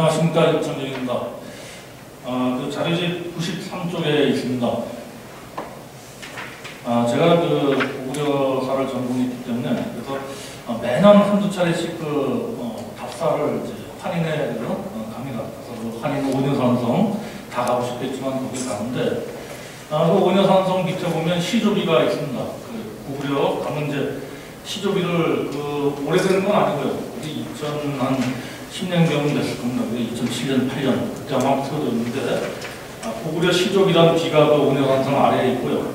안녕하십니까, 육천정입니다. 그 자료집 93쪽에 있습니다. 제가 그 고구려사를 전공했기 때문에 그래서 매년 한두 차례씩 답사를 이제 한인회 갑니다. 그래서 한인 오녀산성 다 가고 싶겠지만 거기 가는데 그 오녀산성 밑에 보면 시조비가 있습니다. 그 고구려 가면 이제 시조비를 오래되는 건 아니고요. 2010년경 됐을 겁니다. 2007년, 8년 그때 아마 틀어졌는데 고구려 시조비라는 비가 그 오녀산성 아래에 있고요.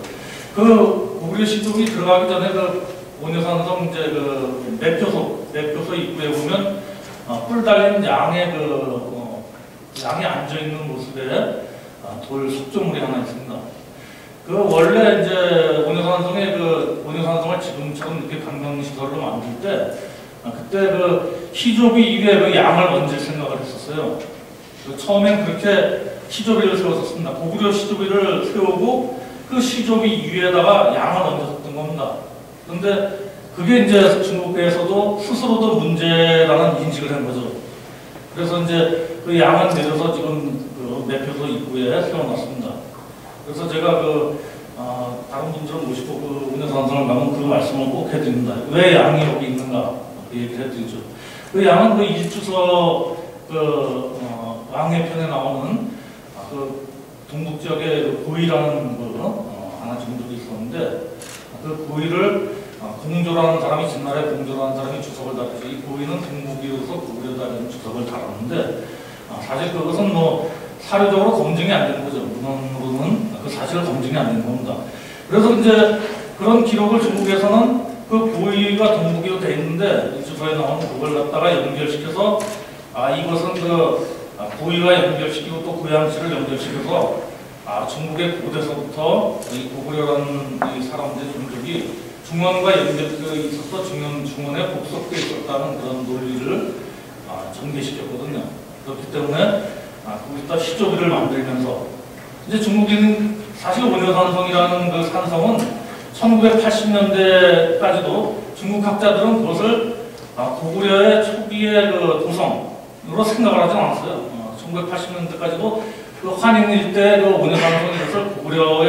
그 고구려 시조비 들어가기 전에 그 오녀산성 이제 그 매표소 입구에 보면 뿔 달린 양의 양이 앉아 있는 모습에 돌 석조물이 하나 있습니다. 그 원래 이제 오녀산성을 지금처럼 이렇게 관광시설로 만들 때 그때 그 시조비 위에 그 양을 얹을 생각을 했었어요. 처음엔 그렇게 시조비를 세웠었습니다. 고구려 시조비를 세우고 그 시조비 위에다가 양을 얹었던 겁니다. 그런데 그게 이제 중국에서도 스스로도 문제라는 인식을 한 거죠. 그래서 이제 그 양을 내려서 지금 그 매표소 입구에 세워놨습니다. 그래서 제가 다른 분들을 모시고 그 오녀산성을 가면 그 말씀을 꼭 해드립니다. 왜 양이 여기 있는가 그 얘기를 해드리죠. 그 양은 그 이집주서 왕의 편에 나오는 그 동북 지역에 고이라는 하나 종족이 있었는데 그 고이를 공조라는 사람이 진날에 공조라는 사람이 주석을 달았죠. 이 고이는 동북이로서 고구려다라는 주석을 달았는데 사실 그것은 사료적으로 검증이 안 되는 거죠. 문헌으로는 그 사실을 검증이 안 되는 겁니다. 그래서 이제 그런 기록을 중국에서는 그 고이가 동북이로 돼 있는데 이 주소에 나오는 그걸 갖다가 연결시켜서 이것은 고이와 연결시키고 또 고양시를 연결시켜서 중국의 고대서부터 이 고구려라는 이 사람들의 종족이 중원과 연결되어 있어서 중원에 복속되어 있었다는 그런 논리를 전개시켰거든요. 그렇기 때문에 거기다 시조비를 만들면서 이제 중국인 사실 오녀산성이라는 그 산성은 1980년대까지도 중국 학자들은 그것을 고구려의 초기의 그 도성으로 생각을 하지 않았어요. 1980년대까지도 그 환인 일대 그 오녀산성이 것을 고구려의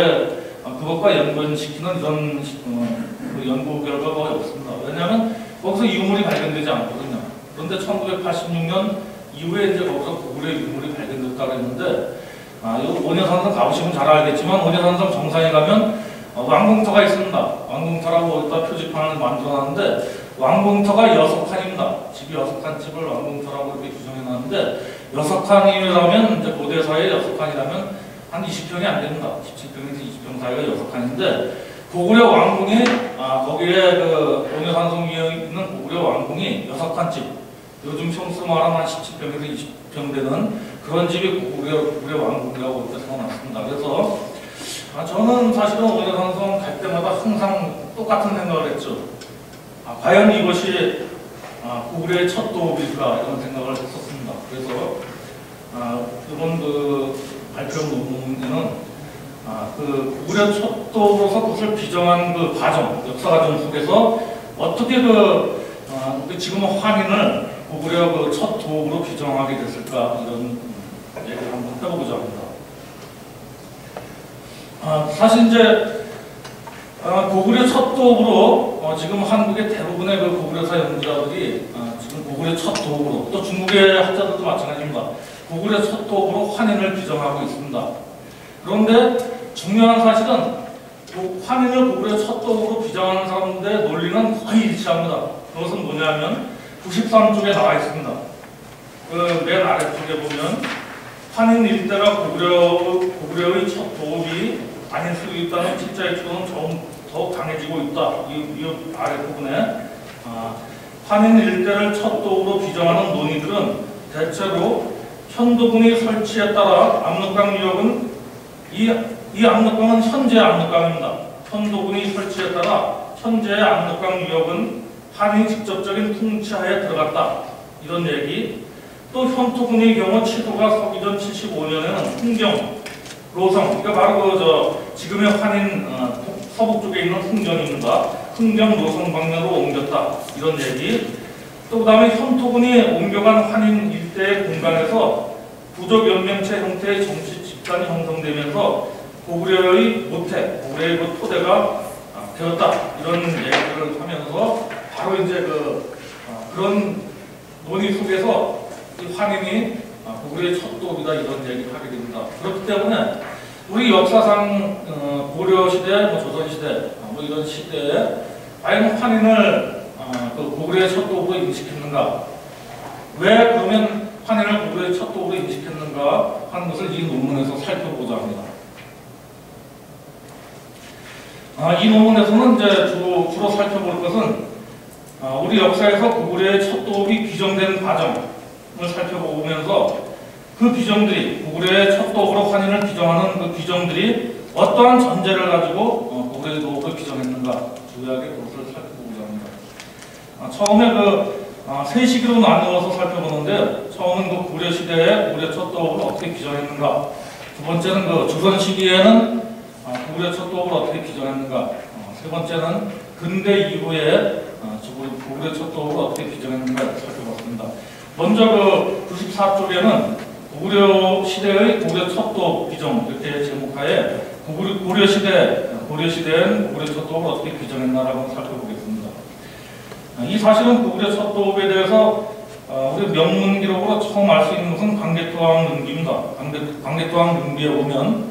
그것과 연관시키는 이런 그 연구 결과가 거의 없습니다. 왜냐하면 거기서 유물이 발견되지 않거든요. 그런데 1986년 이후에 이제 거기서 고구려 유물이 발견됐다고 했는데 이 오녀산성 가보시면 잘 알겠지만 오녀산성 정상에 가면 왕궁터가 있습니다. 왕궁터라고 여기다 표지판을 만들어놨는데 왕궁터가 6칸입니다. 집이 6칸 집을 왕궁터라고 이렇게 규정해놨는데 6칸이라면 이제 고대사의 6칸이라면 한 20평이 안 됩니다. 17평에서 20평 사이가 6칸인데 고구려 왕궁이 거기에 그 오녀산성 위에 있는 고구려 왕궁이 6칸 집 요즘 평수 말하면 한 17평에서 20평 되는 그런 집이 고구려 왕궁이라고 이렇게 세워놨습니다. 그래서 저는 사실은 오녀산성 갈 때마다 항상 똑같은 생각을 했죠. 과연 이것이 고구려의 첫 도읍일까 이런 생각을 했었습니다. 그래서 이번 발표 논문에는 고구려 첫 도읍으로서 그것을 비정한 그 과정, 역사 과정 속에서 어떻게 지금은 환인을 고구려 첫 도읍으로 비정하게 됐을까 이런 얘기를 한번 해보고자 합니다. 사실 이제 고구려 첫 도읍으로 지금 한국의 대부분의 그 고구려사 연구자들이 지금 고구려 첫 도읍으로 또 중국의 학자들도 마찬가지입니다. 고구려 첫 도읍으로 환인을 비정하고 있습니다. 그런데 중요한 사실은 환인을 고구려 첫 도읍으로 비정하는 사람들의 논리는 거의 일치합니다. 그것은 뭐냐면 93쪽에 나와 있습니다. 그 맨 아래쪽에 보면 환인 일대가 고구려의 첫 도읍이 아닐 수 있다는 책자의 추론은 더욱 강해지고 있다. 이 아래 부분에 환인 일대를 첫 도읍으로 비정하는 논의들은 대체로 현도군의 설치에 따라 압록강 유역은 이 압록강은 현재 압록강입니다. 현도군의 설치에 따라 현재의 압록강 유역은 한이 직접적인 통치하에 들어갔다. 이런 얘기. 또 현토군의 경우 치도가 서기전 75년에는 흥경, 로성, 그러니까 바로 지금의 환인 서북 쪽에 있는 흥경입니다. 흥경, 로성 방면으로 옮겼다. 이런 얘기. 또 그다음에 현토군이 옮겨간 환인 일대의 공간에서 부족 연맹체 형태의 정치 집단이 형성되면서 고구려의 모태, 고구려의 그 토대가 되었다, 이런 얘기를 하면서 바로 이제 그런 논의 속에서 이 환인이 고구려의 첫 도읍이다, 이런 얘기를 하게 됩니다. 그렇기 때문에 우리 역사상 고려 시대, 조선 시대, 이런 시대에 과연 환인을 그 고구려의 첫 도읍으로 인식했는가? 왜 그러면 환인을 고구려의 첫 도읍으로 인식했는가 하는 것을 이 논문에서 살펴보고자 합니다. 이 논문에서는 이제 주로 살펴볼 것은 우리 역사에서 고구려의 첫 도읍이 규정된 과정을 살펴보면서 그 규정들이, 고구려의 첫 도읍으로 환인을 규정하는 그 규정들이 어떠한 전제를 가지고 고구려의 도읍을 규정했는가, 주요하게 그것을 살펴보고자 합니다. 처음에 세 시기로 나누어서 살펴보는데, 처음은 그 고구려 시대에 고구려 첫 도읍을 어떻게 규정했는가, 두 번째는 조선 시기에는 고구려 첫 도읍을 어떻게 규정했는가, 세 번째는 근대 이후에 고구려 첫 도읍을 어떻게 규정했는가 살펴봤습니다. 먼저 94쪽에는 고구려 시대의 고구려 첫 도읍 규정, 이렇게 제목하에 고려 시대엔 고구려 첫 도읍을 어떻게 규정했나라고 살펴보겠습니다. 이 사실은 고구려 첫 도읍에 대해서 우리 명문 기록으로 처음 알 수 있는 것은 광개토왕 능기입니다. 광개토왕 능기에 보면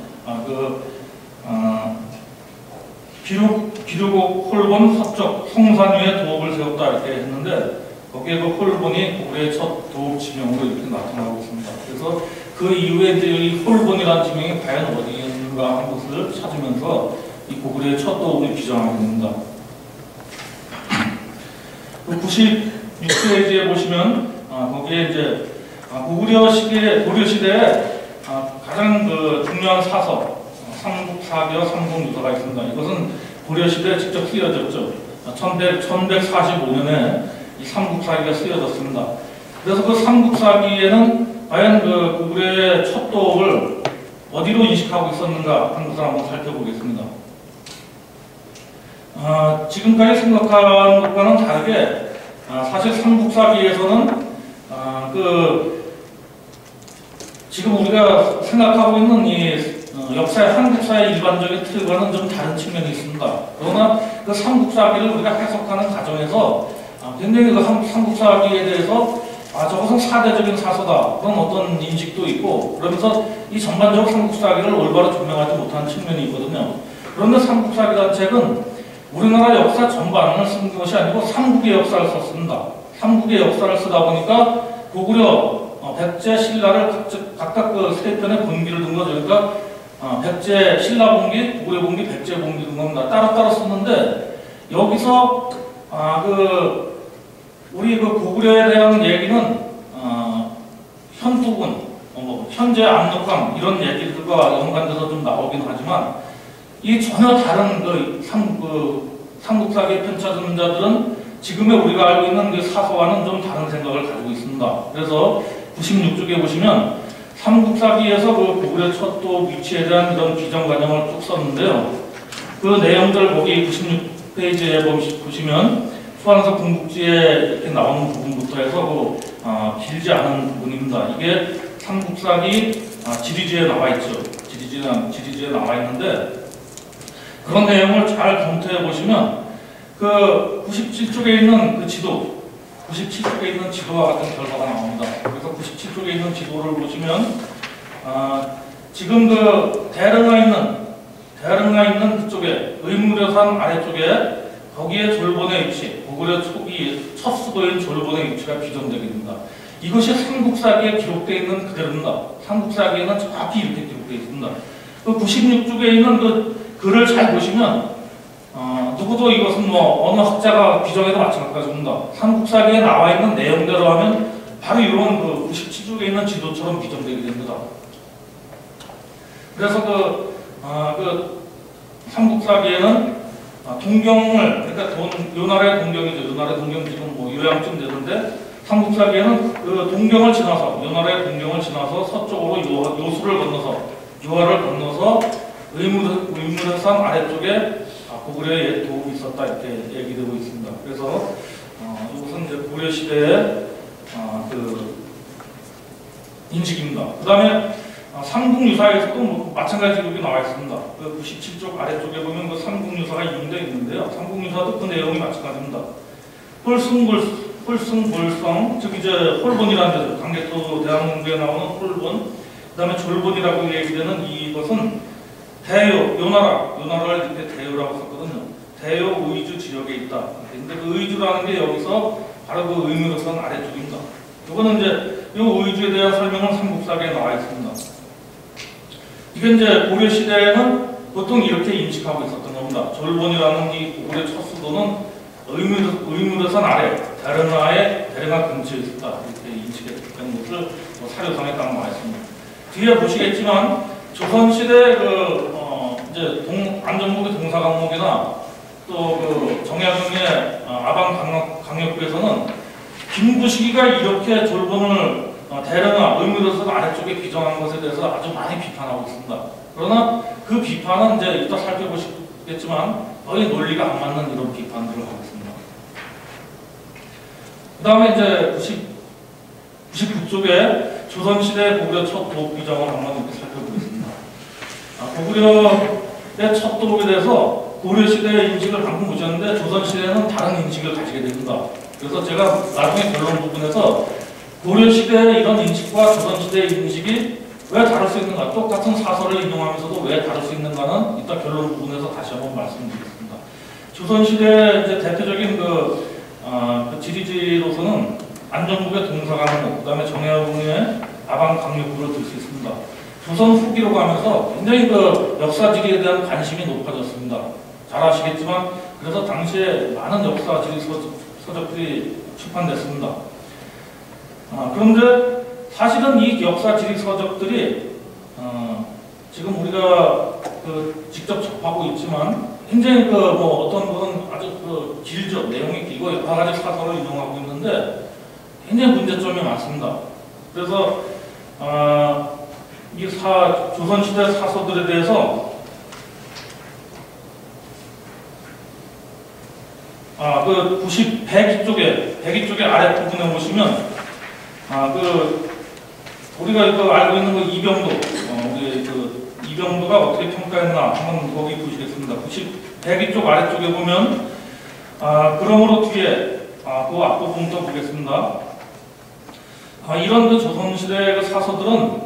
기류곡 홀본 서쪽 성산 위에 도읍을 세웠다, 이렇게 했는데, 거기에 그 홀본이 고구려의 첫 도읍 지명으로 이렇게 나타나고 있습니다. 그래서 그 이후에 이제 이 홀본이라는 지명이 과연 어디인가 하는 것을 찾으면서 이 고구려의 첫 도읍을 규정하게 됩니다. 96페이지에 보시면 거기에 이제 고려 시대에 가장 중요한 사서 삼국사기와 삼국유사가 있습니다. 이것은 고려 시대에 직접 쓰여졌죠. 1145년에 이 삼국사기가 쓰여졌습니다. 그래서 그 삼국사기에는 과연 고구려의 첫 도읍을 어디로 인식하고 있었는가 하는 것을 한번 살펴보겠습니다. 지금까지 생각한 것과는 다르게 사실 삼국사기에서는 지금 우리가 생각하고 있는 이 한국사의 일반적인 틀과는 좀 다른 측면이 있습니다. 그러나 그 삼국사기를 우리가 해석하는 과정에서 굉장히 그 삼국사기에 대해서 저것은 사대적인 사서다, 그런 어떤 인식도 있고, 그러면서 이 전반적으로 삼국사기를 올바로 조명하지 못하는 측면이 있거든요. 그런데 삼국사기라는 책은 우리나라 역사 전반을 쓴 것이 아니고 삼국의 역사를 썼습니다. 삼국의 역사를 쓰다 보니까 고구려, 백제, 신라를 각각 세 편의 분기를 둔 거죠. 그러니까 백제, 신라 분기, 고구려 분기, 백제 분기 둔 겁니다. 따로따로 썼는데, 여기서 우리 고구려에 대한 얘기는 현토군, 현재 압록강 이런 얘기들과 연관돼서 좀 나오긴 하지만, 이 전혀 다른 삼국사기에 편찬하는 자들은 지금의 우리가 알고 있는 그 사서와는 좀 다른 생각을 가지고 있습니다. 그래서 96쪽에 보시면 삼국사기에서 고구려 첫 도읍 위치에 대한 그런 규정 과정을 쭉 썼는데요. 그 내용들 거기 96페이지에 보시면 수완서 궁극지에 이렇게 나오는 부분부터 해서 길지 않은 부분입니다. 이게 삼국사기 지리지에 나와 있죠. 지리지에 나와 있는데, 그런 내용을 잘 검토해 보시면 97쪽에 있는 그 지도, 97쪽에 있는 지도와 같은 결과가 나옵니다. 그래서 97쪽에 있는 지도를 보시면 지금 대릉가 있는 그쪽에 의무려산 아래쪽에 거기에 졸본의 위치, 고구려 초기 첫 수도인 졸본의 위치가 규정되게 됩니다. 이것이 삼국사기에 기록되어 있는 그대로입니다. 삼국사기에는 정확히 이렇게 기록되어 있습니다. 96쪽에 있는 글을 잘 보시면 누구도 이것은 어느 학자가 규정해도 마찬가지입니다. 삼국사기에 나와 있는 내용대로 하면 바로 이런 97쪽에 있는 지도처럼 규정되게 됩니다. 그래서 삼국사기에는 동경을, 그러니까 요 나라의 동경이죠. 요 나라의 동경 지금 요양쯤 되는데, 삼국사기에는 동경을 지나서, 요 나라의 동경을 지나서 서쪽으로 요수를 건너서, 유화를 건너서 의무려산 아래쪽에 고구려의 옛 도읍이 있었다, 이렇게 얘기되고 있습니다. 그래서 이것은 이제 고려 시대의 그 인식입니다. 그 다음에 삼국유사에서도 뭐 마찬가지 기록이 나와 있습니다. 그 97쪽 아래쪽에 보면 그 삼국유사가 인용되어 있는데요. 삼국유사도 그 내용이 마찬가지입니다. 홀승골성, 즉 이제 홀본이라는 데서 강개토 대학문부에 나오는 홀본, 그 다음에 졸본이라고 얘기되는 이것은 대요, 요나라를 이렇게 대요라고 썼거든요. 대요 의주 지역에 있다. 근데 그 의주라는 게 여기서 바로 그 의무로선 아래쪽입니다. 이거는 이제 이 의주에 대한 설명은 삼국사기에 나와 있습니다. 이게 이제 고려 시대에는 보통 이렇게 인식하고 있었던 겁니다. 졸본이라는 이 고구려 첫 수도는 의무로선 아래 대릉하 근처에 있었다. 이렇게 인식했던 것을 사료상에 딱 나와 있습니다. 뒤에 보시겠지만 조선시대 이제 안전국의 동사강목이나 또 그 정약용의 아방강력부에서는 김부식이가 이렇게 졸본을 대릉하 의무로선 아래쪽에 비정한 것에 대해서 아주 많이 비판하고 있습니다. 그러나 그 비판은 이제 이따 살펴보시겠지만 거의 논리가 안 맞는 이런 비판들을 하고 있습니다. 그 다음에 이제 99쪽에 조선시대 고구려 첫 도읍 비정을 한번 이렇게 살펴보겠습니다. 고구려의 첫 도읍에 대해서 고려 시대의 인식을 방금 보셨는데 조선 시대는 다른 인식을 가지게 됩니다. 그래서 제가 나중에 결론 부분에서 고려 시대의 이런 인식과 조선 시대의 인식이 왜 다를 수 있는가, 똑같은 사설을 인용하면서도 왜 다를 수 있는가는 이따 결론 부분에서 다시 한번 말씀드리겠습니다. 조선 시대의 이제 대표적인 그 지리지로서는 안전국의 동사강목, 그 다음에 정약용의 아방강력부를 들 수 있습니다. 조선 후기로 가면서 굉장히 그 역사지리에 대한 관심이 높아졌습니다. 잘 아시겠지만 그래서 당시에 많은 역사지리 서적들이 출판됐습니다. 그런데 사실은 이 역사지리 서적들이 지금 우리가 직접 접하고 있지만 굉장히 어떤 분은 아주 길죠. 내용이 길고 여러 가지 사설을 인용하고 있는데 굉장히 문제점이 많습니다. 그래서 이 조선시대 사서들에 대해서 102쪽에 아랫부분에 보시면 우리가 이거 알고 있는 그 이병도 우리 이병도가 어떻게 평가했나 한번 거기 보시겠습니다. 102쪽 아래쪽에 보면 그러므로 뒤에 그 앞부분부터 보겠습니다. 이런 그 조선시대 그 사서들은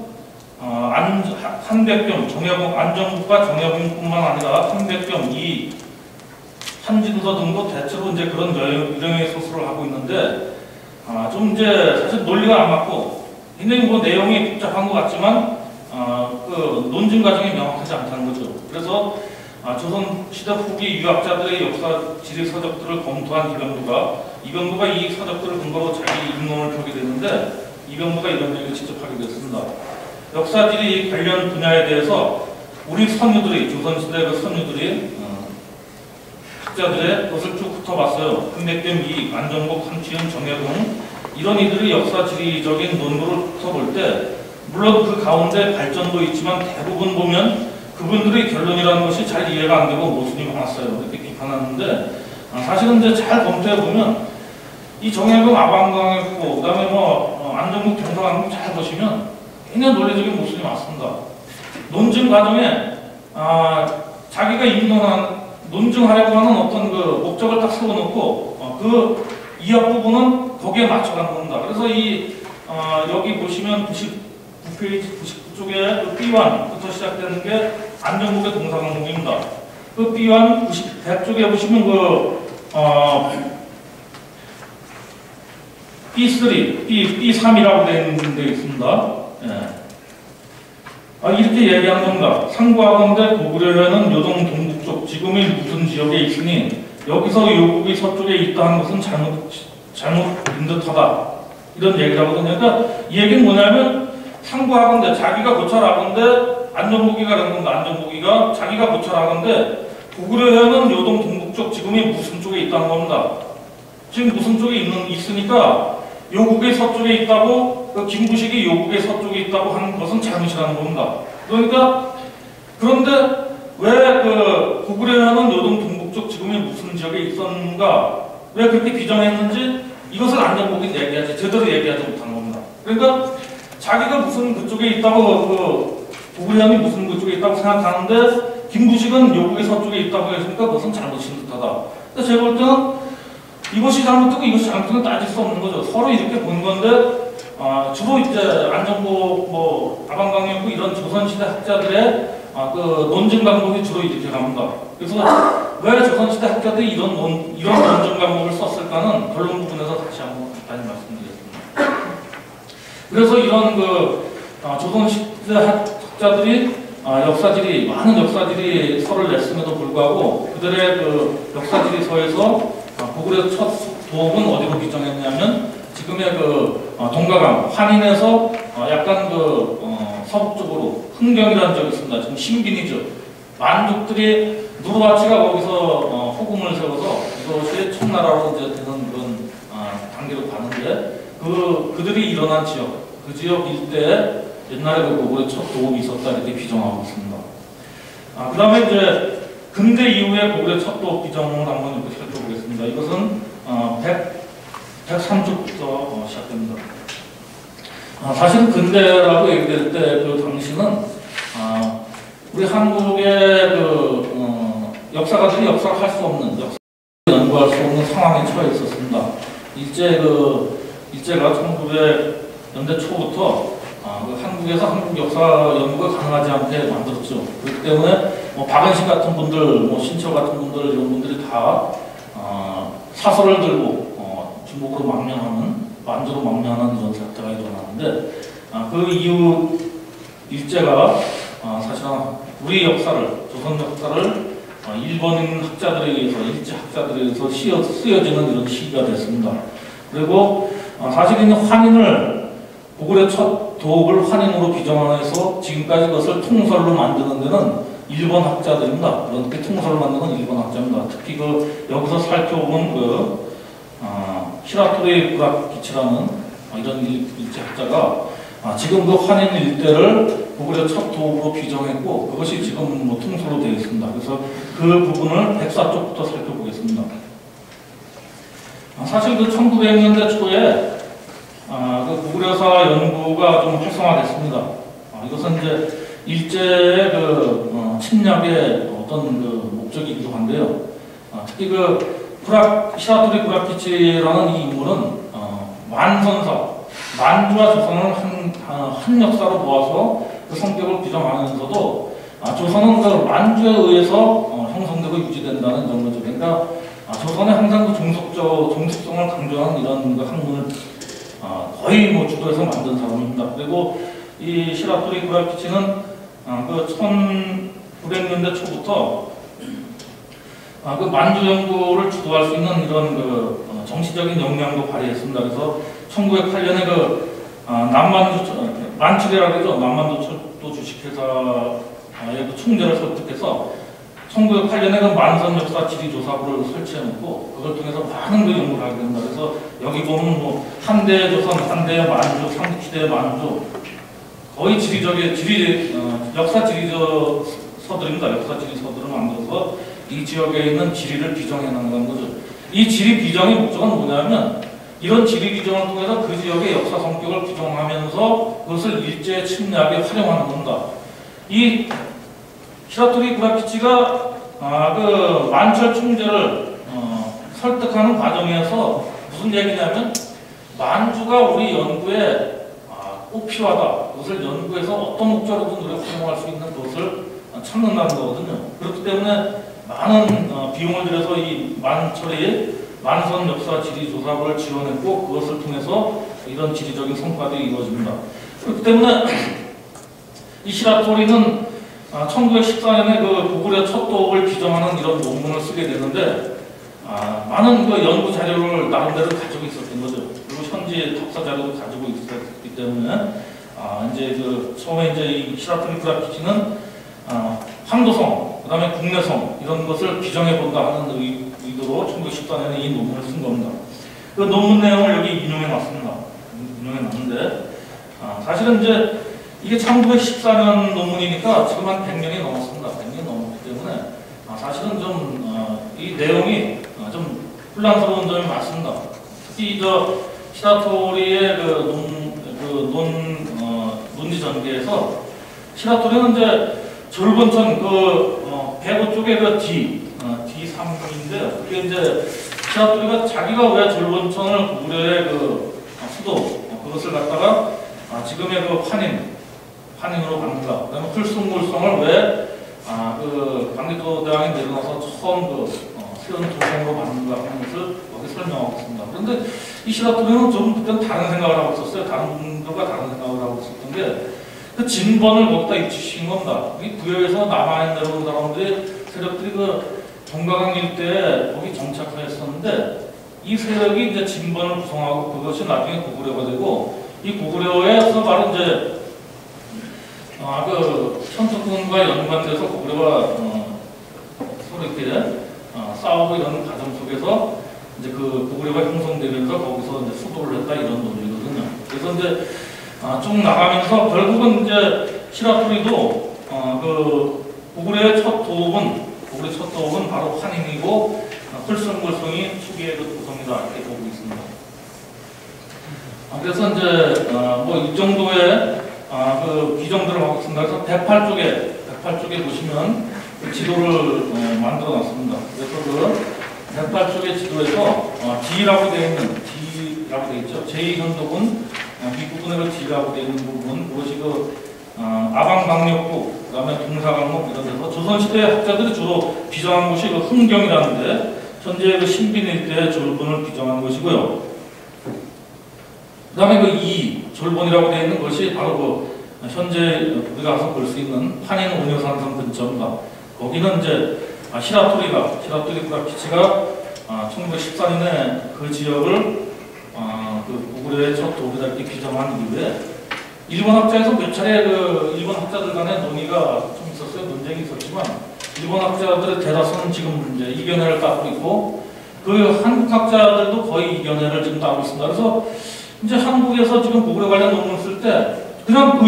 한백겸, 안정국과 정약용뿐만 아니라 한백겸, 한진서 등도 대체로 이제 그런 유형의 소설을 하고 있는데 좀 이제 사실 논리가 안 맞고 굉장히 내용이 복잡한 것 같지만 그 논증 과정이 명확하지 않다는 거죠. 그래서 조선 시대 후기 유학자들의 역사 지리 서적들을 검토한 이병도가 이 서적들을 근거로 자기 입론을 펴게 되는데 이병도가 이런 얘기를 직접 하게 됐습니다. 역사지리 관련 분야에 대해서 우리 선유들이 조선시대 그 선유들이 학자들의 것을 쭉 훑어봤어요. 한백겸, 안정복, 한치윤, 정약용 이런 이들이 역사지리적인 논문을 훑어볼 때 물론 그 가운데 발전도 있지만 대부분 보면 그분들의 결론이라는 것이 잘 이해가 안 되고 모순이 많았어요. 이렇게 비판하는데 사실은 이제 잘 검토해 보면 이 정약용 아방강했고 그다음에 안정복, 경사강목 잘 보시면 굉장히 논리적인 모순이 많습니다. 논증 과정에 자기가 논증하려고 하는 어떤 그 목적을 딱 세워놓고 그 이학 부분은 거기에 맞춰가는 겁니다. 그래서 여기 보시면 99페이지 99쪽에 그 B1부터 시작되는 게 안정국의 동사강목입니다. 그 B1 100쪽에 보시면 B3이라고 되어 있습니다. 예. 이렇게 얘기하는 겁니다. 상부하건대 고구려에는 요동 동북쪽 지금의 무슨 지역에 있으니 여기서 요국이 서쪽에 있다 하는 것은 잘못인 듯하다. 이런 얘기를 하거든요. 그러니까 이 얘기는 뭐냐면 상부하건대 자기가 고찰하건대 안정복이가 그런 겁니다. 안정복이가 자기가 고찰하건대 고구려에는 요동 동북쪽 지금의 무슨 쪽에 있다는 겁니다. 지금 무슨 쪽에 있으니까 요국의 서쪽에 있다고 김부식이 요국의 서쪽에 있다고 하는 것은 잘못이라는 겁니다. 그런데 왜 고구려에는 요동 동북쪽 지금의 무슨 지역에 있었는가 왜 그렇게 비정했는지 이것을 안정복이 얘기하지 제대로 얘기하지 못한 겁니다. 그러니까 자기가 무슨 그쪽에 있다고 고구려함이 무슨 그쪽에 있다고 생각하는데 김부식은 요국의 서쪽에 있다고 했으니까 그것은 잘못인 듯하다. 그래서 제가 볼 때는 이것이 잘못되고 이것이 잘못되고 따질 수 없는 거죠. 서로 이렇게 본 건데 주로 이제 안정복, 다방강이었고 이런 조선시대 학자들의 그 논증 방법이 주로 이렇게 갑니다. 그래서 왜 조선시대 학자들이 이런 논증 방법을 썼을까는 결론 부분에서 다시 한번 간단히 말씀드리겠습니다. 그래서 이런 조선시대 학자들이 많은 역사지리 서를 냈음에도 불구하고 그들의 그 역사지리서에서 고구려 첫 도읍은 어디로 규정했냐면 지금의 동가강 환인에서 약간 서북 쪽으로 흥경이라는 지역이 있습니다. 지금 신빈이죠. 만족들이 누르바치가 거기서 호금을 세워서 이것이 청나라로 이제 되는 그런 단계로 가는데 그들이 일어난 지역, 그 지역 일대에 옛날에 고구려 첫 도읍이 있었다 이렇게 규정하고 있습니다. 그 다음에 이제 근대 이후에 고구려 첫 도읍 규정을 한번 이렇게 살펴보겠습니다. 이것은 103쪽부터 시작됩니다. 사실 근대라고 얘기될 때 그 당시는 우리 한국의 역사가들이 역사를 할 수 없는 연구할 수 없는 상황에 처해 있었습니다. 일제가 1900년대 초부터 한국에서 한국 역사 연구가 가능하지 않게 만들었죠. 그렇기 때문에 박은식 같은 분들, 신철 같은 분들 이런 분들이 다 사설을 들고 중국으로 만주로 망명하는 이런 사태가 일어나는데 그 이후 일제가 사실은 우리 역사를 조선 역사를 일본인 학자들에 의해서 일제 학자들에 의해서 쓰여지는 이런 시기가 됐습니다. 그리고 사실은 환인을 고구려 첫 도읍을 환인으로 규정해서 지금까지 그것을 통설로 만드는 데는 일본 학자들입니다. 그렇게 통설을 만드는 일본 학자입니다. 특히 여기서 살펴본 히라토리 구라키치라는 이런 일제 학자가 지금 환인 일대를 고구려 첫 도읍으로 규정했고 그것이 지금 통설로 되어 있습니다. 그래서 그 부분을 104쪽부터 살펴보겠습니다. 사실 1900년대 초에 고구려사 연구가 좀 활성화됐습니다. 이것은 이제 일제의 침략의 어떤 목적이기도 한데요. 특히 히라토리 구라키치라는 이 인물은 만선사, 만주와 조선을 한 역사로 보아서 그 성격을 규정하면서도 조선은 만주에 의해서 형성되고 유지된다는 이런 거죠. 그러니까 조선의 항상 종속성을 강조하는 이런 학문을 거의 주도해서 만든 사람입니다. 그리고 이 히라토리 구라키치는 1900년대 초부터 만주 연구를 주도할 수 있는 이런 정치적인 역량도 발휘했습니다. 그래서 1908년에 만출이라고 하죠. 남만도 철도 주식회사의 총재를 설득해서 1908년에 만선 역사 지리조사부를 설치해놓고 그걸 통해서 많은 연구를 하게 됩니다. 그래서 여기 보면 한대 조선, 한대 만주, 삼국시대 만주 거의 역사 지리서들입니다. 역사 지리서들을 만들어서 이 지역에 있는 지리를 규정해 나가는 거죠. 이 지리 규정의 목적은 뭐냐면 이런 지리 규정을 통해서 그 지역의 역사 성격을 규정하면서 그것을 일제의 침략에 활용하는 겁니다. 이 히라토리 구라키치가 만철 총재를 설득하는 과정에서 무슨 얘기냐면 만주가 우리 연구에 꼭 필요하다. 그것을 연구해서 어떤 목적으로든 우리가 활용할 수 있는 것을 찾는다는 거거든요. 그렇기 때문에 많은 비용을 들여서 이 만철이 만선 역사 지리 조사를 지원했고 그것을 통해서 이런 지리적인 성과들이 이루어집니다. 그렇기 때문에 이 히라토리는 1914년에 고구려 첫 도읍을 규정하는 이런 논문을 쓰게 되는데 많은 연구 자료를 나름대로 가지고 있었던 거죠. 그리고 현지 덕사 자료도 가지고 있었기 때문에 처음에 이 히라토리 구라키치는 황도성, 그 다음에 국내성 이런 것을 규정해 본다 하는 의도로 1914년에 이 논문을 쓴 겁니다. 그 논문 내용을 여기 인용해 놨습니다. 인용해 놨는데 사실은 이게 1914년 논문이니까 지금 한 100년이 넘었습니다. 100년이 넘었기 때문에 사실은 이 내용이 좀 혼란스러운 점이 많습니다. 특히 시라토리의 논지 전개에서 시라토리는 이제 졸본천 배구 쪽에 D3인데요. 그게 이제 시라토리가 자기가 왜 졸본천을 고구려의 수도 그것을 갖다가 지금의 환인으로 만든다. 그다음에 훌숭굴성을 왜 강리도 대왕이 내려놔서 처음 세운 도성으로 만든다 하는 것을 여기 설명하고 있습니다. 그런데 이 시라토리는 좀 그때는 다른 생각을 하고 있었어요. 다른 분들과 다른 생각을 하고 있었던 게 그 진번을 거기다 입히신 겁니다. 이 부여에서 남아있는 내려온 사람들이 세력들이 정가강 일대에 거기 정착하였었는데 이 세력이 이제 진번을 구성하고 그것이 나중에 고구려가 되고 이 고구려에서 바로 이제 천수군과 연관돼서 고구려가 서로 이렇게 싸우고 이런 과정 속에서 이제 고구려가 형성되면서 거기서 이제 수도를 했다 이런 논리거든요. 그래서 이제 쭉 나가면서 결국은 이제 시라토리도 고구려의 첫 도읍은 바로 환인이고 훌숭굴성이 추기의 구성이다 이렇게 보고 있습니다. 그래서 이제 이 정도의 비정들을 하고 있습니다. 그래서 108쪽에 보시면 지도를 만들어 놨습니다. 그래서 108쪽의 지도에서 D라고 되어 있죠. 제2현도군 윗부분에 D라고 되어 있는 부분, 그것이 아방강력부, 그 다음에 동사강목 이런 데서 조선시대 학자들이 주로 비정한 곳이 흥경이라는데 현재 신빈 일대의 졸본을 비정한 것이고요. 그 다음에 졸본이라고 되어 있는 것이 바로 현재 우리가 가서 볼 수 있는 환인 온효산성 근처입니다. 거기는 이제 시라토리 구라키치가 1914년에 그 지역을 고구려의 첫 도읍이다 이렇게 규정한 이후에 일본 학자에서 몇 차례 일본 학자들 간의 논의가 좀 있었어요. 논쟁이 있었지만 일본 학자들의 대다수는 지금 이제 이견회를 따고 있고 한국 학자들도 거의 이견회를 지금 따고 있습니다. 그래서 이제 한국에서 지금 고구려 관련 논문을 쓸 때 그냥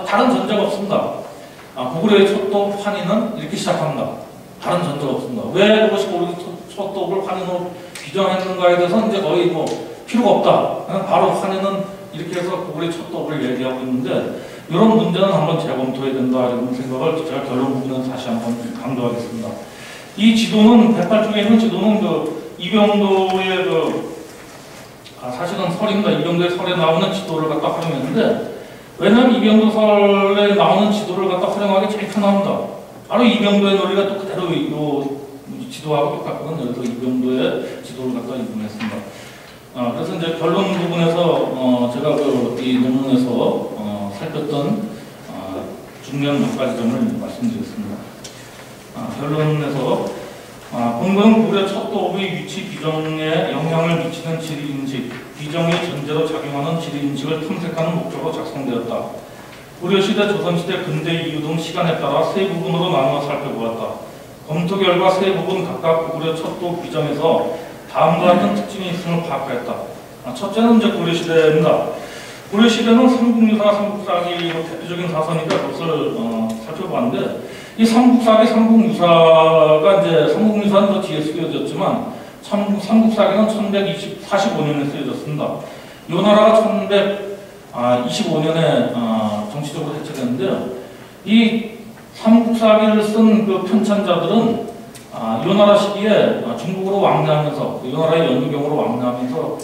다른 전제가 없습니다. 고구려의 첫 도읍 환인은 이렇게 시작합니다. 다른 전제가 없습니다. 왜 그것이 고구려 첫 도읍을 환인으로 규정했는가에 대해서 이제 거의 필요가 없다. 그냥 바로 환인은 이렇게 해서 고구려의 첫 도읍을 얘기하고 있는데 이런 문제는 한번 재검토해야 된다 이런 생각을 제가 결론 부분에서 다시 한번 강조하겠습니다. 이 지도는 108쪽에 있는 지도는 이병도의 사실은 설입니다. 이병도의 설에 나오는 지도를 갖다 활용했는데 왜냐하면 이병도 설에 나오는 지도를 갖다 활용하기 제일 편합니다. 바로 이병도의 논리가 또 그대로 이 지도하고 똑같거든요. 그래서 이병도의 지도를 갖다 이용했습니다. 그래서 이제 결론 부분에서 제가 이 논문에서 살폈던 중요한 몇 가지 점을 말씀드렸습니다. 결론에서 본문은 고구려 첫 도읍의 위치 비정에 영향을 미치는 지리인식, 비정의 전제로 작용하는 지리인식을 탐색하는 목적으로 작성되었다. 고려시대, 조선시대, 근대 이후 등 시간에 따라 세 부분으로 나누어 살펴보았다. 검토 결과 세 부분 각각 고구려 첫 도읍 비정에서 다음과 같은 특징이 있음을 파악하였다. 첫째는 이제 고려시대입니다. 고려시대는 삼국유사, 삼국사기로 대표적인 사서니까 그것을 살펴봤는데 이 삼국유사가 이제 삼국유사는 더 뒤에 쓰여졌지만 삼국사기는 1145년에 쓰여졌습니다. 이 나라가 1125년에 정치적으로 해체됐는데요. 이 삼국사기를 쓴 편찬자들은 이 나라 시기에 중국으로 왕래하면서 이 나라의 연유경으로 왕래하면서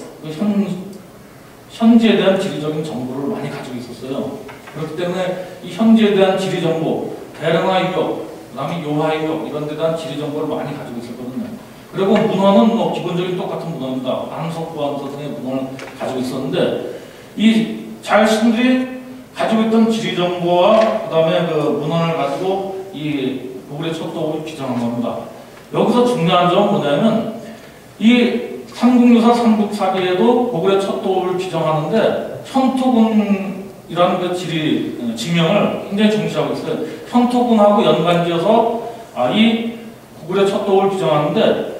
현지에 대한 지리적인 정보를 많이 가지고 있었어요. 그렇기 때문에 이 현지에 대한 지리 정보, 대릉하 유역, 그 다음에 요하 유역 이런 데 대한 지리 정보를 많이 가지고 있었거든요. 그리고 문헌은 기본적인 똑같은 문헌입니다. 안석부안서 등의 문헌을 가지고 있었는데 이 자신들이 가지고 있던 지리 정보와 그 다음에 문헌을 가지고 이 고구려 첫 도읍을 비정한 겁니다. 여기서 중요한 점은 뭐냐면 이 삼국유사, 삼국사기에도 고구려 첫 도읍을 비정하는데 현토군이라는 지명을 굉장히 중시하고 있어요. 현토군하고 연관지어서 이 고구려 첫 도읍을 비정하는데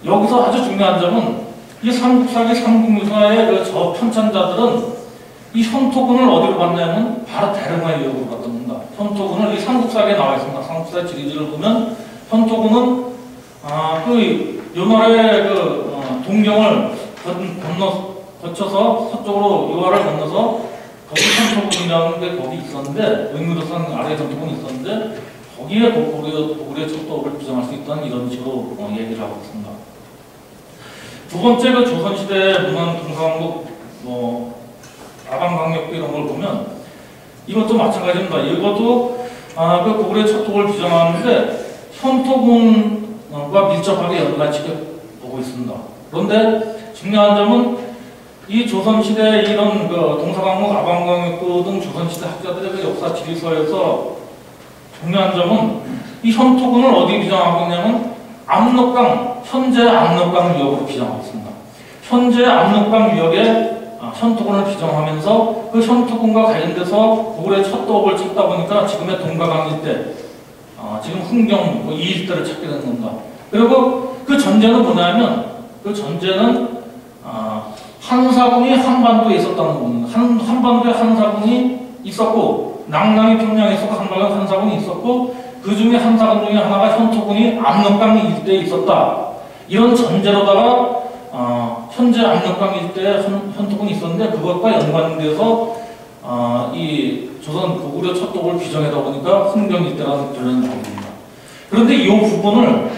여기서 아주 중요한 점은 이 삼국사기, 삼국유사의 저 편찬자들은 이 현토군을 어디로 봤냐면 바로 대릉하 유역으로 봤답니다. 현토군을 이 삼국사기에 나와 있습니다. 삼국사 지리지를 보면 현토군은 요날의 동경을 거쳐서 서쪽으로 요하를 건너서 거기 천토군이라는 게 거기 있었는데, 의무도산 아래 천토군이 있었는데, 거기에 고구려 척도업을 비정할 수 있다는 이런 식으로 얘기를 하고 있습니다. 두 번째 조선시대 문헌 동서강국 아방강력부 이런 걸 보면 이것도 마찬가지입니다. 이것도 고구려 척도를 비정하는데 현토군과 밀접하게 연관시켜 보고 있습니다. 그런데 중요한 점은 이 조선시대 이런 동서강목, 아방강력부 등 조선시대 학자들의 역사 지리서에서 중요한 점은 이 현토군을 어디 비정하고 있냐면 압록강, 현재 압록강 유역으로 비정하고 있습니다. 현재 압록강 유역에 현토군을 비정하면서 그 현토군과 관련돼서 고구려의 척도업을 찾다 보니까 지금의 동가강 일대, 지금 흥경 이 일대를 찾게 되는 겁니다. 그리고 그 전제는 뭐냐면 그 전제는 한사군이 한반도에 있었다는 겁니다. 한반도에 한사군이 있었고 낙랑이 평양에 있었고 한반도에 한사군이 있었고 그 중에 한사군 중에 하나가 현토군이 압록강 일대에 있었다. 이런 전제로다가 현재 압록강 일대에 현토군이 있었는데 그것과 연관돼서 이 조선 고구려 척도를 비정하다 보니까 흥경 일대라는 결론이 나옵니다. 그런데 이 부분을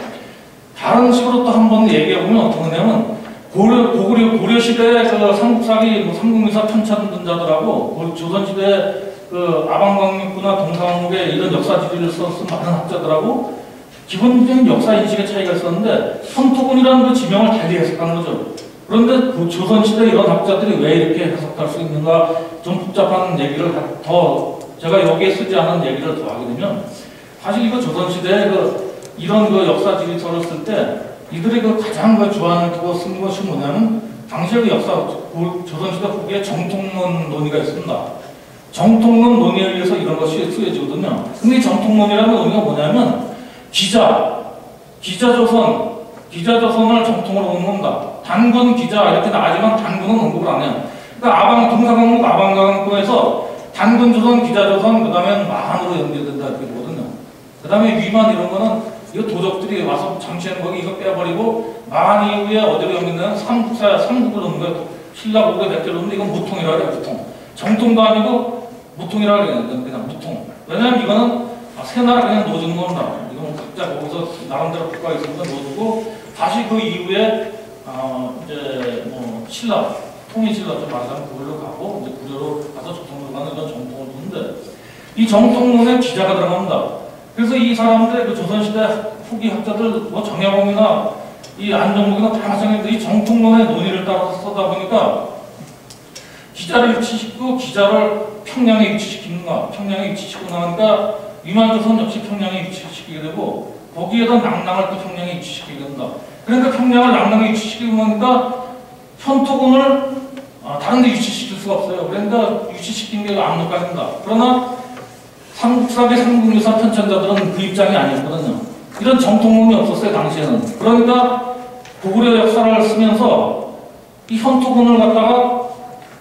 다른 식으로 또 한 번 얘기해보면 어떤 거냐면 고구려 시대의 삼국사기 삼국유사 편찬자들하고 조선시대 아방강력부나 동서강목의 이런 역사지리를 쓴 많은 학자들하고 기본적인 역사인식의 차이가 있었는데 현토군이라는 지명을 달리 해석하는 거죠. 그런데 조선시대 이런 학자들이 왜 이렇게 해석할 수 있는가 좀 복잡한 얘기를 더 제가 여기에 쓰지 않은 얘기를 더 하게 되면 사실 이거 조선시대 이런 역사지리서를 쓸 때 이들이 가장 주안을 두고 쓴 것이 뭐냐면 당시의 역사 조선시대 후기에 정통론 논의가 있습니다. 정통론 논의에 의해서 이런 것이 쓰여지거든요. 근데 이 정통론이라는 논의가 뭐냐면 기자조선을 정통으로 보는 겁니다. 단군 기자 이렇게 나가지만 단군은 언급을 안 해요. 그러니까 동서강목 아방강국에서 단군조선, 기자조선, 그 다음에 만으로 연결된다 이렇게 보거든요. 그 다음에 위만 이런 거는 이거 도적들이 와서 장치하는 거기 이거 빼버리고 만 이후에 어디로 연결되는 삼국을 넣는 거예요. 신라 고구려 백제를 넣는데 이건 무통이라고 해요. 무통. 정통도 아니고 무통이라고 해요. 그냥 무통. 왜냐하면 이거는 새 나라 그냥 놓아주는 겁니다. 이건 각자 거기서 나름대로 국가가 있으니까 놓아주고 다시 그 이후에 이제 신라 통일신라 좀 말하자면 그걸로 가고 이제 구려로 가서 정통으로 가는 이런 정통을 두는데 이 정통론에 기자가 들어갑니다. 그래서 이 사람들 조선시대 후기 학자들 정약용이나 이 안정복이나 다 마찬가지인데 이 정통론의 논의를 따라서 쓰다 보니까 기자를 위치시키고 기자를 평양에 위치시키는가 평양에 위치시키고 나니까 위만조선 역시 평양에 위치시키게 되고 거기에다 낙랑을 또 평양에 위치시키게 된다. 그러니까 평양을 낙랑에 위치시키고 나니까 현토군을 다른 데 위치시킬 수가 없어요. 그러니까 위치시킨 게 압록강입니다. 그러나 삼국사기 삼국유사 편찬자들은 그 입장이 아니었거든요. 이런 정통론이 없었어요, 당시에는. 그러니까 고구려 역사를 쓰면서 이 현토군을 갖다가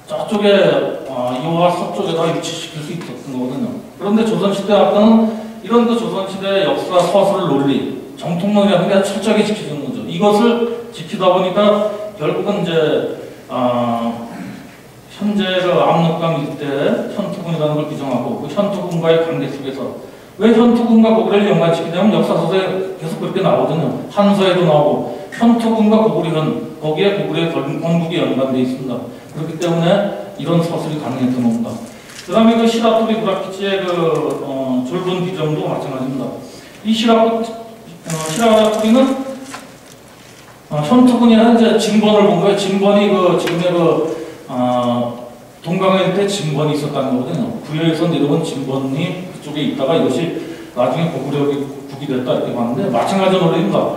저쪽에 요하 서쪽에다 위치시킬 수 있었던 거거든요. 그런데 조선시대 학자는 이런 조선시대 역사 서술 논리, 정통론이라는 게 철저하게 지켜주는 거죠. 이것을 지키다 보니까 결국은 이제 현재 압록강 일대 현토군이라는 걸 비정하고 그 현토군과의 관계 속에서 왜 현토군과 고구려를 연관시키냐면 역사서에 계속 그렇게 나오거든요. 한서에도 나오고 현토군과 고구려는 거기에 고구려의 건국이 연관되어 있습니다. 그렇기 때문에 이런 서술이 가능했던 겁니다. 그 다음에 시라토리 브라키치의 졸분 비정도 마찬가지입니다. 이 시라토리는 현토군이라는 이제 진번을 본 거예요. 진번이 지금의 동강일 때 진번이 있었다는 거거든요. 부여에서 내려온 진번이 그쪽에 있다가 이것이 나중에 고구려국이 됐다 이렇게 봤는데 마찬가지 논리입니다.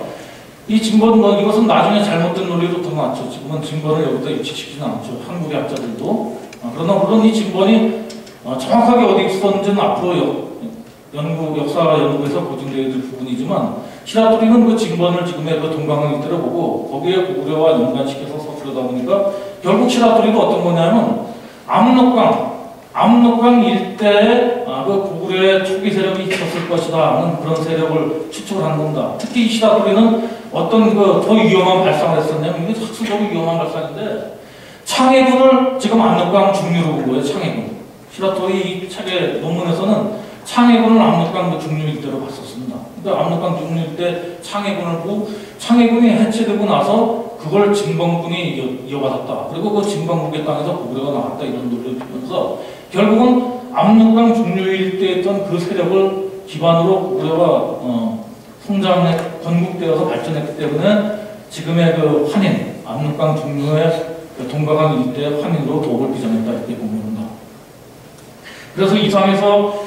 이 진번 이것은 나중에 잘못된 논리로 드러났죠. 지금은 진번을 여기다 위치시키지는 않죠. 한국의 학자들도. 그러나 물론 이 진번이 정확하게 어디 있었는지는 앞으로 역사 연구에서 보증되어야 될 부분이지만 시라토리는 그 진번을 지금의 동강을 일대로 보고 거기에 고구려와 연관시켜서 서술하다 보니까 결국 시라토리도 어떤 거냐면 압록강 압록강 일대에 그 고구려의 초기 세력이 있었을 것이다 하는 그런 세력을 추측을 한 겁니다. 특히 이 시라토리는 어떤 더 위험한 발상을 했었냐면, 이게 학술적으로 위험한 발상인데, 창해군을 지금 압록강 중류로 본 거예요. 창해군. 시라토리 이 책의 논문에서는 창해군을 압록강 중류 일대로 봤었습니다. 그러니까 압록강 중류 일대 창해군을 보고, 창해군이 해체되고 나서 그걸 진범군이 이어받았다. 그리고 그 진범국의 땅에서 고구려가 나왔다. 이런 논리를 들면서 결국은 압록강 중류 일대에 있던 그 세력을 기반으로 고구려가 성장해 건국되어서 발전했기 때문에 지금의 그 환인, 압록강 중류의 동가강 일대의 환인으로 도읍을 비전했다. 이렇게 보입니다. 그래서 이상에서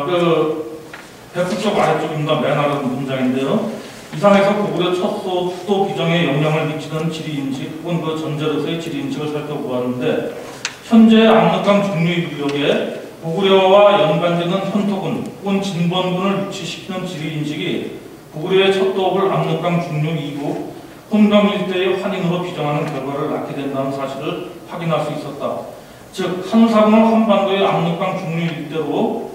그 백북쪽 아래쪽입니다. 맨 아래 문장인데요. 이상에서 고구려 첫 속도 비정에 영향을 미치는 지리인식 혹은 그 전제로서의 지리인식을 살펴보았는데, 현재 압록강 중류 구역에 고구려와 연관되는 현토군 혹은 진번군을 위치시키는 지리인식이 고구려의 첫 도읍을 압록강 중류 이후 혼강 일대의 환인으로 비정하는 결과를 낳게 된다는 사실을 확인할 수 있었다. 즉 한사군을 한반도의 압록강 중류 일대로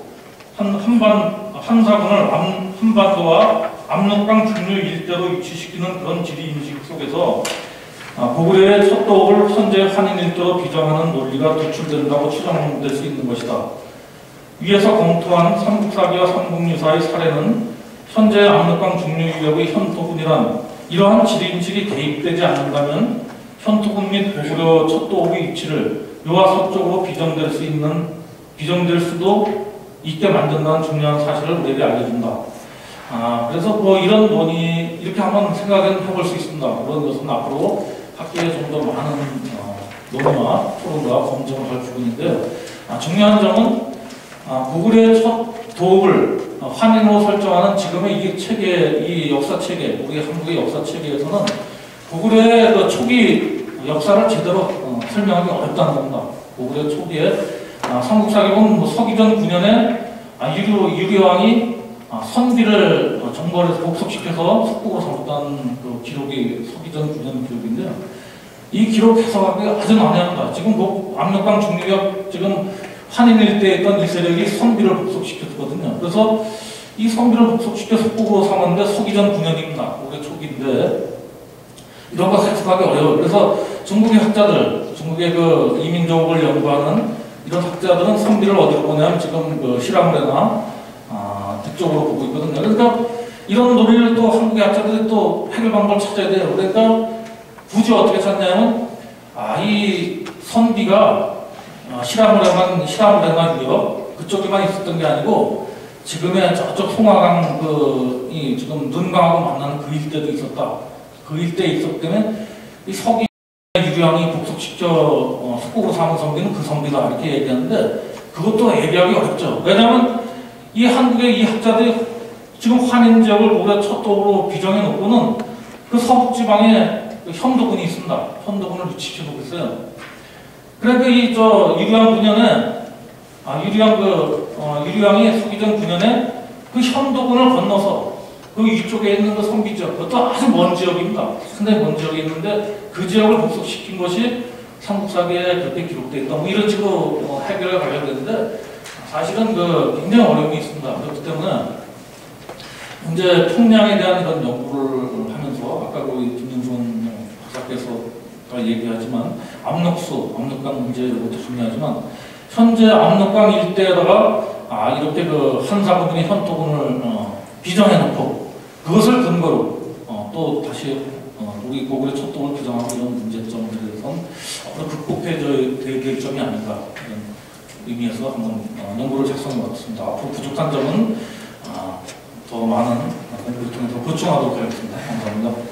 한사군을 한반도와 압록강 중류 일대로 위치시키는 그런 지리인식 속에서 고구려의 첫 도읍을 현재 환인 일대로 비정하는 논리가 도출된다고 추정될 수 있는 것이다. 위에서 검토한 삼국사기와 삼국유사의 사례는 현재 압록강 중류 유역의 현토군이란 이러한 지리인식이 개입되지 않는다면 현토군 및 고구려 첫 도읍의 위치를 요하 서쪽으로 비정될 수도 있게 만든다는 중요한 사실을 우리에게 알려준다. 그래서 뭐 이런 논의 이렇게 한번 생각을 해볼 수 있습니다. 그런 것은 앞으로 학교에 좀 더 많은 논의와 토론과 검증을 할 부분인데요. 중요한 점은 고구려의 첫 도읍을 환인으로 설정하는 지금의 이 체계, 이 역사 체계, 우리 한국의 역사 체계에서는 고구려의 그 초기 역사를 제대로 설명하기 어렵다는 겁니다. 고구려 초기에 삼국사기는 뭐 서기전 9년에 유리왕이 선비를 정벌해서 복속시켜서 속국으로 삼았다는 그 기록이 서기전 9년 기록인데요. 이 기록 해석하기가 아주 난해합니다. 지금 뭐 압록강 중류역 지금 환인 일대에 있던 이 세력이 선비를 복속시켰거든요. 그래서 이 선비를 복속시켜 속국으로 삼았는데 서기전 9년입니다. 올해 초기인데 이런 거 해석하기 어려워요. 그래서 중국의 학자들, 중국의 그 이민족을 연구하는 이런 학자들은 선비를 어디로 보냐면 지금 그 시라무레나 북쪽으로 보고 있거든요. 그러니까 이런 논리를 또 한국의 학자들이 또 해결 방법을 찾아야 돼요. 그러니까 굳이 어떻게 찾냐면 이 선비가 시라무레나 유역 그쪽에만 있었던 게 아니고 지금의 저쪽 송화강 이 지금 눈강하고 만나는 그 일대도 있었다. 그 일대에 있었기 때문에 이 서기 유리왕이 복속시켜 속국으로 삼은 선비는 그 선비다 이렇게 얘기하는데 그것도 얘기하기 어렵죠. 왜냐하면 이 한국의 이 학자들이 지금 환인 지역을 고구려 첫 도읍으로 비정해 놓고는 그 서북 지방에 현도군이 있습니다. 현도군을 위치시켜 놓고 있어요. 그러니까 유리왕 9년에 유리왕이 서기전 9년에 그 현도군을 건너서 그 위쪽에 있는 그 선비 지역, 그것도 아주 먼 지역입니다. 상당히 먼 지역에 있는데 그 지역을 복속시킨 것이 삼국사기에 그렇게 기록되어 있다. 뭐 이런 식으로 해결을 가려야 되는데 사실은 굉장히 어려움이 있습니다. 그렇기 때문에 이제 통량에 대한 이런 연구를 하면서 아까 우리 김윤선 박사께서 얘기하지만 압록강 문제 이것도 중요하지만 현재 압록강 일대에다가 이렇게 그 한사군이 현토군을 비정해놓고 그것을 근거로 또 다시 우리 고구려 첫 도읍을 비정하고 이런 문제점에 대해서는 앞으로 극복해야 될 점이 아닌가 이런 의미에서 한번 연구를 작성해 봤습니다. 앞으로 부족한 점은 더 많은 연구를 통해서 보충하도록 하겠습니다. 감사합니다.